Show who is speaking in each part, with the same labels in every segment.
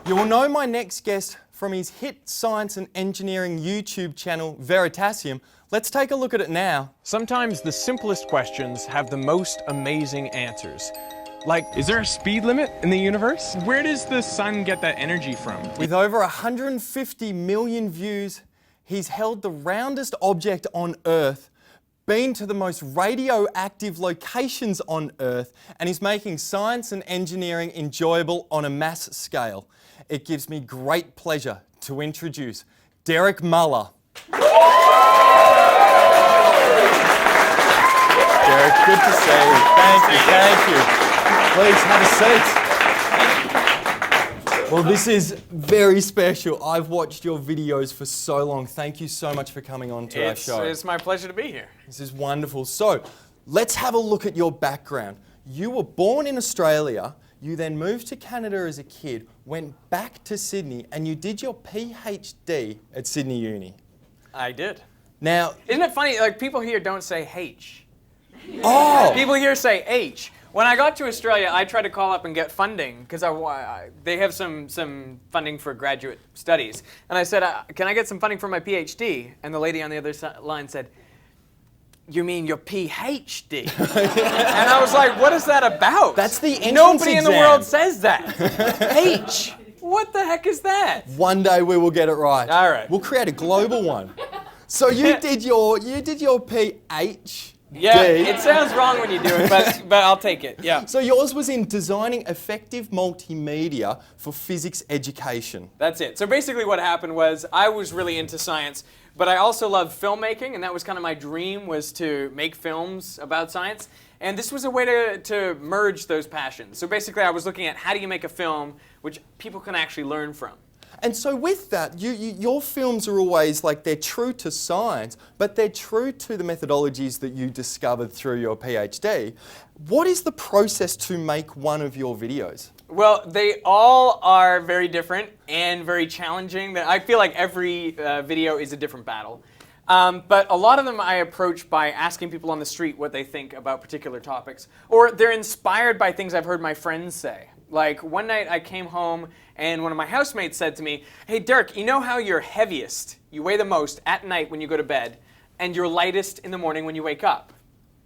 Speaker 1: You will know my next guest from his hit science and engineering YouTube channel, Veritasium. Let's take a look at it now.
Speaker 2: Sometimes the simplest questions have the most amazing answers. Like, is there a speed limit in the universe? Where does the sun get that energy from?
Speaker 1: With over 150 million views, he's held the roundest object on Earth, been to the most radioactive locations on Earth, and is making science and engineering enjoyable on a mass scale. It gives me great pleasure to introduce Derek Muller. Derek, good to see you. Thank you. Please have a seat. Well, this is very special. I've watched your videos for so long. Thank you so much for coming on to our show.
Speaker 2: It's my pleasure to be here.
Speaker 1: This is wonderful. So, let's have a look at your background. You were born in Australia. You then moved to Canada as a kid, went back to Sydney, and you did your PhD at Sydney Uni.
Speaker 2: I did.
Speaker 1: Now,
Speaker 2: Isn't it funny, like people here don't say H.
Speaker 1: oh,
Speaker 2: People here say H. When I got to Australia, I tried to call up and get funding because they have some funding for graduate studies. And I said, can I get some funding for my PhD? And the lady on the other line said, you mean your PhD? And I was like, what is that about?
Speaker 1: That's the entrance
Speaker 2: Nobody in the
Speaker 1: exam.
Speaker 2: world says that. H. What the heck is that?
Speaker 1: one day we will get it right.
Speaker 2: All right.
Speaker 1: We'll create a global one. So you did your PhD.
Speaker 2: Yeah, it sounds wrong when you do it, but I'll take it. Yeah.
Speaker 1: So yours was in designing effective multimedia for physics education.
Speaker 2: That's it. So basically what happened was I was really into science, but I also loved filmmaking, and that was kind of my dream, was to make films about science. And this was a way to merge those passions. So basically I was looking at how do you make a film which people can actually learn from.
Speaker 1: And so with that, your films are always like they're true to science, but they're true to the methodologies that you discovered through your PhD. What is the process to make one of your videos?
Speaker 2: Well, they all are very different and very challenging. I feel like every video is a different battle. But a lot of them I approach by asking people on the street what they think about particular topics. Or they're inspired by things I've heard my friends say. Like one night I came home and one of my housemates said to me, hey Dirk, you know how you're heaviest, you weigh the most at night when you go to bed, and you're lightest in the morning when you wake up?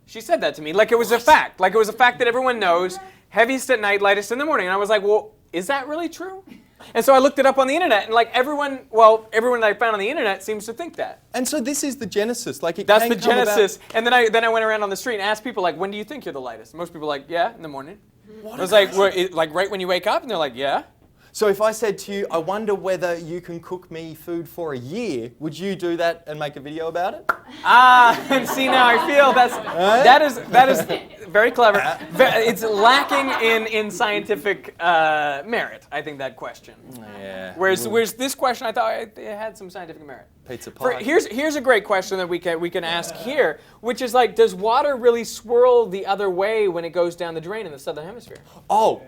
Speaker 2: She said that to me like it was a fact. Like it was a fact that everyone knows, heaviest at night, lightest in the morning. And I was like, well, is that really true? And so I looked it up on the internet, and like everyone that I found on the internet seems to think that.
Speaker 1: And so this is the genesis, like it
Speaker 2: That's
Speaker 1: can
Speaker 2: the
Speaker 1: come
Speaker 2: genesis.
Speaker 1: about-
Speaker 2: And then I went around on the street and asked people like, when do you think you're the lightest? Most people are like, yeah, in the morning. I was like, like right when you wake up? And they're like, yeah.
Speaker 1: So if I said to you, I wonder whether you can cook me food for a year, would you do that and make a video about it?
Speaker 2: And see now I feel that is very clever. It's lacking in scientific merit, I think, that question.
Speaker 1: Yeah.
Speaker 2: Whereas this question, I thought it had some scientific merit.
Speaker 1: Pizza pie.
Speaker 2: Here's a great question that we can ask here, which is like, does water really swirl the other way when it goes down the drain in the southern hemisphere?
Speaker 1: Oh,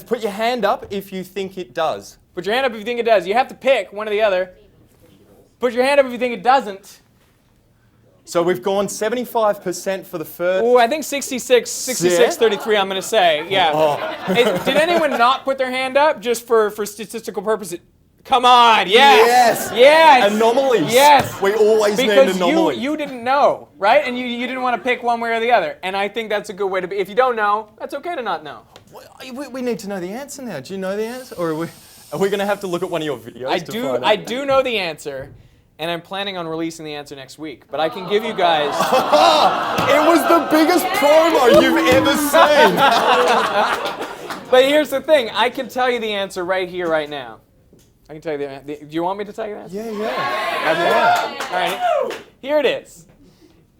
Speaker 1: put your hand up if you think it does.
Speaker 2: Put your hand up if you think it does. You have to pick one or the other. Put your hand up if you think it doesn't.
Speaker 1: So we've gone 75% for the first.
Speaker 2: Oh, I think 33, I'm going to say. Yeah.
Speaker 1: Oh.
Speaker 2: Did anyone not put their hand up just for statistical purposes? Come on, yes.
Speaker 1: Yes.
Speaker 2: Yes.
Speaker 1: Anomalies.
Speaker 2: Yes.
Speaker 1: We always need
Speaker 2: because
Speaker 1: anomalies.
Speaker 2: you didn't know, right? And you didn't want to pick one way or the other. And I think that's a good way to be. If you don't know, that's okay to not know.
Speaker 1: We need to know the answer now. Do you know the answer? Or are we going to have to look at one of your videos
Speaker 2: I do know the answer. And I'm planning on releasing the answer next week. But I can give you guys...
Speaker 1: It was the biggest promo you've ever seen.
Speaker 2: But here's the thing. I can tell you the answer right here, right now. I can tell you do you want me to tell you the answer?
Speaker 1: Yeah.
Speaker 2: All right. Here it is.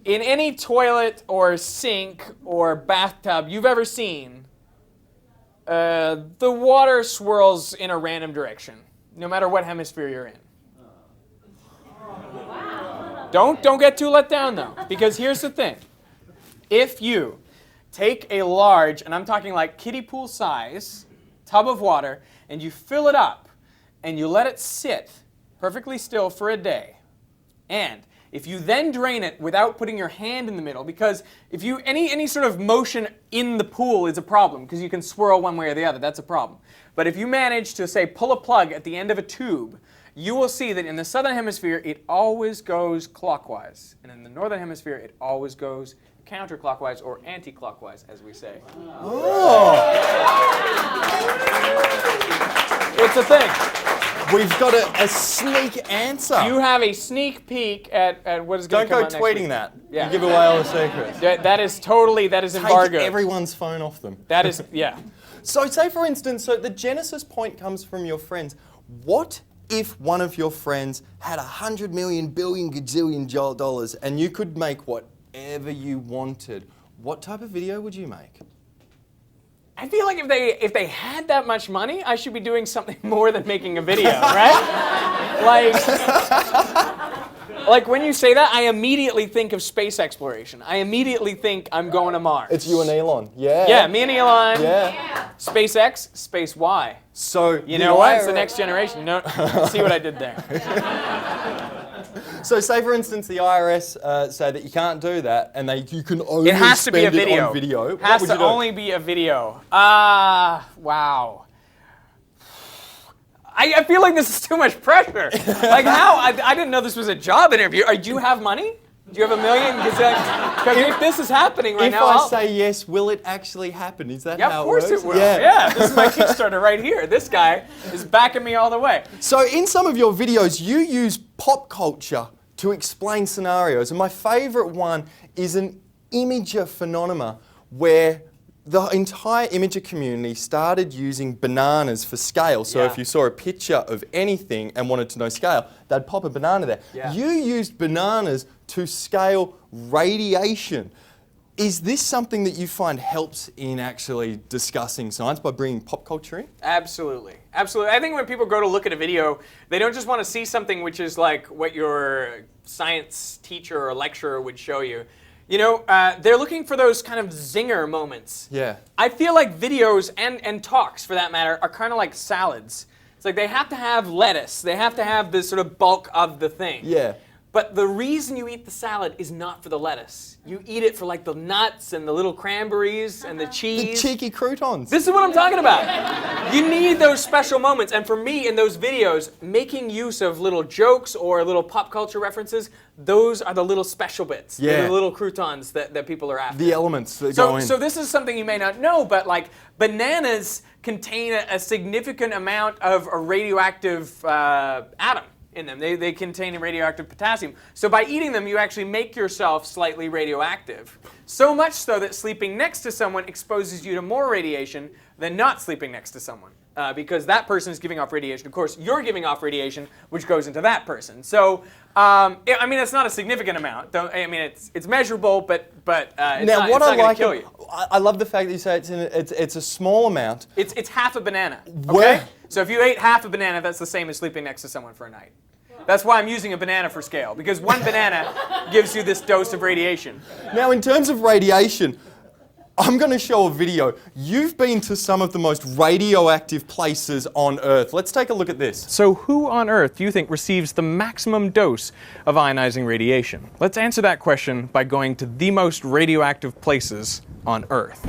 Speaker 2: In any toilet or sink or bathtub you've ever seen, the water swirls in a random direction, no matter what hemisphere you're in. Don't get too let down, though, because here's the thing. If you take a large, and I'm talking like kiddie pool size, tub of water, and you fill it up, and you let it sit perfectly still for a day, and If you then drain it without putting your hand in the middle, because if you any sort of motion in the pool is a problem, because you can swirl one way or the other, that's a problem. But if you manage to, say, pull a plug at the end of a tube, you will see that in the southern hemisphere it always goes clockwise, and in the northern hemisphere it always goes counterclockwise, or anti-clockwise, as we say.
Speaker 1: Oh.
Speaker 2: It's a thing.
Speaker 1: We've got a sneak answer.
Speaker 2: You have a sneak peek at what is going to come out
Speaker 1: Don't go
Speaker 2: next
Speaker 1: tweeting
Speaker 2: week.
Speaker 1: that.
Speaker 2: Yeah.
Speaker 1: You give away all the secrets.
Speaker 2: That is
Speaker 1: Take
Speaker 2: embargoed.
Speaker 1: everyone's phone off them.
Speaker 2: That is, yeah.
Speaker 1: So say, for instance, so the genesis point comes from your friends. What if one of your friends had $100 million, billion, gazillion dollars and you could make whatever you wanted? What type of video would you make?
Speaker 2: I feel like if they had that much money, I should be doing something more than making a video, right? Like when you say that, I immediately think of space exploration. I immediately think I'm going to Mars.
Speaker 1: It's you and Elon. Yeah.
Speaker 2: Yeah, me and Elon.
Speaker 1: Yeah.
Speaker 2: SpaceX, Space Y.
Speaker 1: So
Speaker 2: You know what? It's the next generation. No, see what I did there.
Speaker 1: So say, for instance, the IRS say that you can't do that, and you can only
Speaker 2: It has to be a
Speaker 1: spend it
Speaker 2: video.
Speaker 1: on video.
Speaker 2: It has
Speaker 1: What would
Speaker 2: to
Speaker 1: you do?
Speaker 2: only be a video. Wow. I feel like this is too much pressure. Like how? I didn't know this was a job interview. Do you have money? Do you have $1 million? Because if this is happening right
Speaker 1: If
Speaker 2: now,
Speaker 1: I say yes, will it actually happen? Is that
Speaker 2: yeah,
Speaker 1: how
Speaker 2: of course
Speaker 1: it works?
Speaker 2: it will. Yeah, this is my Kickstarter right here. This guy is backing me all the way.
Speaker 1: So in some of your videos, you use pop culture to explain scenarios. And my favorite one is an imager phenomena where the entire imager community started using bananas for scale. So
Speaker 2: Yeah.
Speaker 1: if you saw a picture of anything and wanted to know scale, they'd pop a banana there.
Speaker 2: Yeah.
Speaker 1: You used bananas to scale radiation. Is this something that you find helps in actually discussing science by bringing pop culture in?
Speaker 2: Absolutely. Absolutely. I think when people go to look at a video, they don't just want to see something which is like what your science teacher or lecturer would show you. You know, they're looking for those kind of zinger moments.
Speaker 1: Yeah.
Speaker 2: I feel like videos and talks, for that matter, are kind of like salads. It's like they have to have lettuce. They have to have the sort of bulk of the thing.
Speaker 1: Yeah.
Speaker 2: But the reason you eat the salad is not for the lettuce. You eat it for like the nuts and the little cranberries and the
Speaker 1: The
Speaker 2: cheese.
Speaker 1: cheeky croutons.
Speaker 2: This is what I'm talking about. You need those special moments. And for me, in those videos, making use of little jokes or little pop culture references, those are the little special bits. They're
Speaker 1: Yeah.
Speaker 2: the little croutons that people are after.
Speaker 1: The elements that go in.
Speaker 2: So this is something you may not know, but like bananas contain a significant amount of a radioactive atom in them. They contain a radioactive potassium. So by eating them, you actually make yourself slightly radioactive. So much so that sleeping next to someone exposes you to more radiation than not sleeping next to someone. Because that person is giving off radiation. Of course, you're giving off radiation, which goes into that person. So, I mean, it's not a significant amount. I mean, it's measurable, but it's
Speaker 1: Now,
Speaker 2: not,
Speaker 1: what
Speaker 2: it's
Speaker 1: I
Speaker 2: not
Speaker 1: like,
Speaker 2: going to kill you.
Speaker 1: I love the fact that you say it's a small amount.
Speaker 2: It's half a banana. Okay?
Speaker 1: Where-
Speaker 2: So if you ate half a banana, that's the same as sleeping next to someone for a night. That's why I'm using a banana for scale, because one banana gives you this dose of radiation.
Speaker 1: Now, in terms of radiation, I'm going to show a video. You've been to some of the most radioactive places on Earth. Let's take a look at this. So who on Earth do you think receives the maximum dose of ionizing radiation? Let's answer that question by going to the most radioactive places on Earth.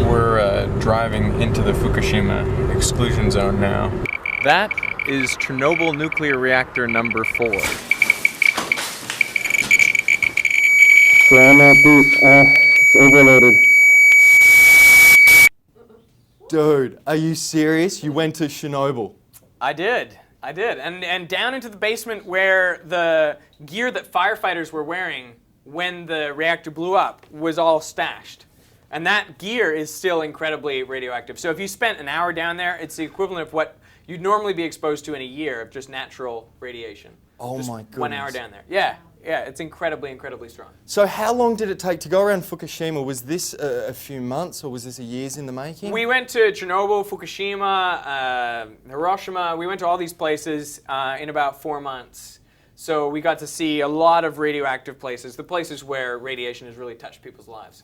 Speaker 3: We're driving into the Fukushima exclusion zone now.
Speaker 4: That is Chernobyl nuclear reactor number 4.
Speaker 5: Grandma boot, it's overloaded.
Speaker 1: Dude, are you serious? You went to Chernobyl.
Speaker 2: I did. And down into the basement where the gear that firefighters were wearing when the reactor blew up was all stashed. And that gear is still incredibly radioactive. So if you spent an hour down there, it's the equivalent of what you'd normally be exposed to in a year of just natural radiation.
Speaker 1: Oh
Speaker 2: Just
Speaker 1: my goodness.
Speaker 2: 1 hour down there. Yeah, it's incredibly, incredibly strong.
Speaker 1: So how long did it take to go around Fukushima? Was this a few months or was this a years in the making?
Speaker 2: We went to Chernobyl, Fukushima, Hiroshima. We went to all these places in about 4 months. So we got to see a lot of radioactive places, the places where radiation has really touched people's lives.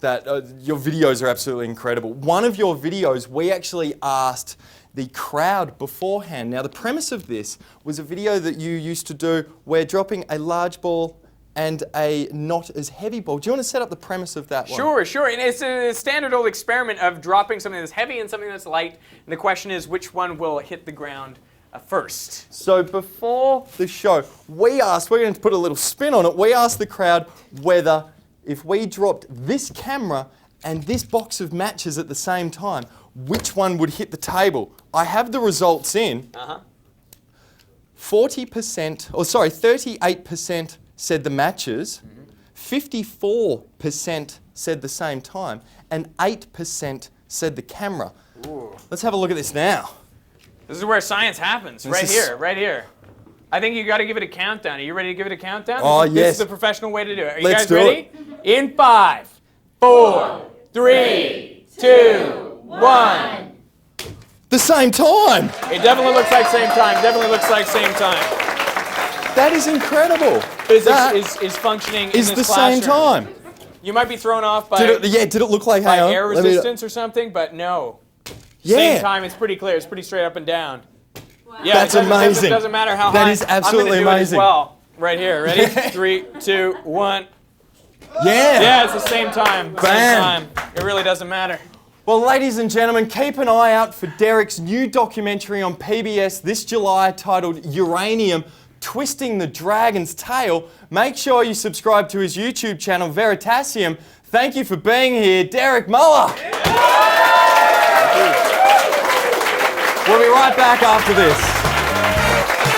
Speaker 1: Your videos are absolutely incredible. One of your videos, we actually asked the crowd beforehand. Now, the premise of this was a video that you used to do where dropping a large ball and a not as heavy ball. Do you want to set up the premise of that one?
Speaker 2: Sure, sure. And it's a standard old experiment of dropping something that's heavy and something that's light. And the question is, which one will hit the ground first?
Speaker 1: So before the show, we're going to put a little spin on it. We asked the crowd whether if we dropped this camera and this box of matches at the same time, which one would hit the table. I have the results in. 38% said the matches, 54% said the same time, and 8% said the camera.
Speaker 2: Ooh.
Speaker 1: Let's have a look at this now.
Speaker 2: This is where science happens, right here. I think you got to give it a countdown. Are you ready to give it a countdown?
Speaker 1: Oh,
Speaker 2: This
Speaker 1: yes.
Speaker 2: is the professional way to do it. Are you
Speaker 1: Let's
Speaker 2: guys
Speaker 1: do
Speaker 2: ready? In 5, 4, 3, 2, 1.
Speaker 1: The same time!
Speaker 2: It definitely looks like same time.
Speaker 1: That is incredible.
Speaker 2: Physics is functioning in
Speaker 1: Is
Speaker 2: this
Speaker 1: the same
Speaker 2: classroom.
Speaker 1: time.
Speaker 2: You might be thrown off by,
Speaker 1: Did it look like,
Speaker 2: by
Speaker 1: hang on,
Speaker 2: air
Speaker 1: let me-
Speaker 2: resistance or something, but no.
Speaker 1: Yeah.
Speaker 2: Same time, it's pretty clear. It's pretty straight up and down.
Speaker 6: Wow.
Speaker 2: Yeah,
Speaker 1: That's amazing.
Speaker 2: It doesn't matter how
Speaker 1: That
Speaker 2: high.
Speaker 1: is absolutely
Speaker 2: I'm gonna do
Speaker 1: amazing.
Speaker 2: It as well. Right here. Ready? 3, 2, 1.
Speaker 1: Yeah.
Speaker 2: Yeah, it's the same time.
Speaker 1: Bam.
Speaker 2: It really doesn't matter.
Speaker 1: Well, ladies and gentlemen, keep an eye out for Derek's new documentary on PBS this July titled Uranium, Twisting the Dragon's Tail. Make sure you subscribe to his YouTube channel, Veritasium. Thank you for being here, Derek Muller. We'll be right back after this.